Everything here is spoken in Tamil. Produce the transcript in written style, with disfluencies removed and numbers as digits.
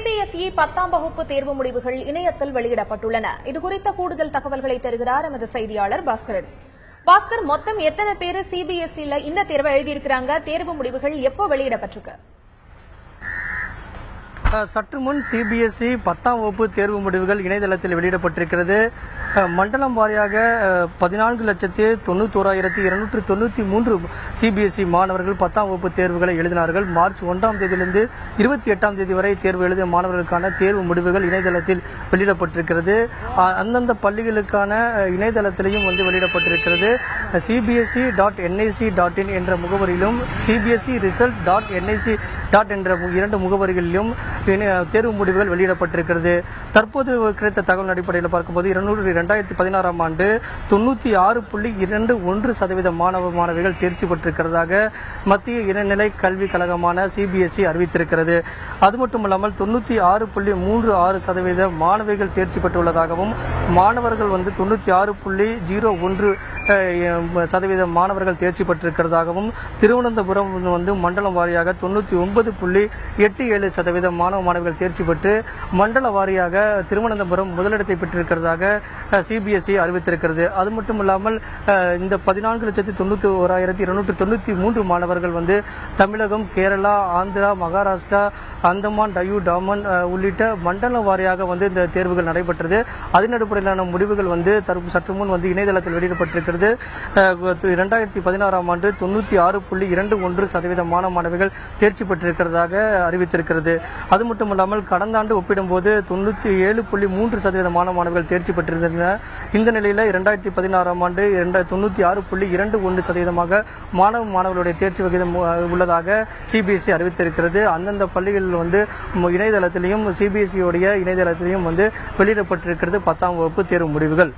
சிபிஎஸ்இ 10ஆம் வகுப்பு தேர்வு முடிவுகள் இணையத்தில் வெளியிடப்பட்டுள்ளன. இதுகுறித்த கூடுதல் தகவல்களை தருகிறார் எமது செய்தியாளர் பாஸ்கரன். பாஸ்கர், மொத்தம் எத்தனை பேர் சிபிஎஸ்இல இந்த தேர்வை எழுதியிருக்கிறாங்க? தேர்வு முடிவுகள் எப்போ வெளியிடப்பட்டிருக்கு? சற்று முன் சிபிஎஸ்இ 10ஆம் வகுப்பு தேர்வு முடிவுகள் இணையதளத்தில் வெளியிடப்பட்டிருக்கிறது. மண்டலம் வாரியாக 14,91,293 சிபிஎஸ்இ மாணவர்கள் 10ஆம் வகுப்பு தேர்வுகளை எழுதினார்கள். மார்ச் 1ஆம் தேதியிலிருந்து 28ஆம் தேதி வரை தேர்வு எழுதிய மாணவர்களுக்கான தேர்வு முடிவுகள் இணையதளத்தில் வெளியிடப்பட்டிருக்கிறது. அந்தந்த பள்ளிகளுக்கான இணையதளத்திலையும் வெளியிடப்பட்டிருக்கிறது. cbse.nic.in என்ற முகவரியிலும் cbse.result.nic. என்ற இரண்டு முகவரிகளிலும் தேர்வு முடிவுகள் வெளியிடப்பட்டிருக்கிறது. தற்போது கிடைத்த தகவல் அடிப்படையில் பார்க்கும்போது 2016ஆம் ஆண்டு 96.21% மாணவிகள் தேர்ச்சி பெற்றிருக்கிறதாக மத்திய இடைநிலை கல்விக் கழகமான சிபிஎஸ்இ அறிவித்திருக்கிறது. அது மட்டுமல்லாமல் 96.36% மாணவிகள் தேர்ச்சி பெற்றுள்ளதாகவும் மாணவர்கள் 96.01% மாணவர்கள் தேர்ச்சி பெற்றிருக்கிறதாகவும் திருவனந்தபுரம் மண்டலம் வாரியாக 99.87% மாணவர்கள் தேர்ச்சி பெற்று மண்டல வாரியாக திருவனந்தபுரம் முதலிடத்தை பெற்றிருக்கிறதாக சிபிஎஸ்இ அறிவித்திருக்கிறது. அது மட்டுமல்லாமல் இந்த 14,91,293 மாணவர்கள் தமிழகம், கேரளா, ஆந்திரா, மகாராஷ்டிரா, அந்தமான், டையூ, டாமன் உள்ளிட்ட மண்டல வாரியாக இந்த தேர்வுகள் நடைபெற்றது. அதன் அடிப்படையிலான முடிவுகள் சற்று முன் இணையதளத்தில் வெளியிடப்பட்டிருக்கிறது. 2016ஆம் ஆண்டு 96.21% மாணவிகள் தேர்ச்சி பெற்றிருக்கிறதாக அறிவித்திருக்கிறது. அது மட்டுமல்லாமல் கடந்த ஆண்டு ஒப்பிடும்போது 97.3% மாணவர்கள் தேர்ச்சி பெற்றிருந்தனர். இந்த நிலையில் 2016ஆம் ஆண்டு 96.21% மாணவர்களுடைய தேர்ச்சி விகிதம் உள்ளதாக சிபிஎஸ்இ அறிவித்திருக்கிறது. அந்தந்த பள்ளிகளில் இணையதளத்திலையும் சிபிஎஸ்இ இணையதளத்திலையும் வெளியிடப்பட்டிருக்கிறது 10ஆம் வகுப்பு தேர்வு முடிவுகள்.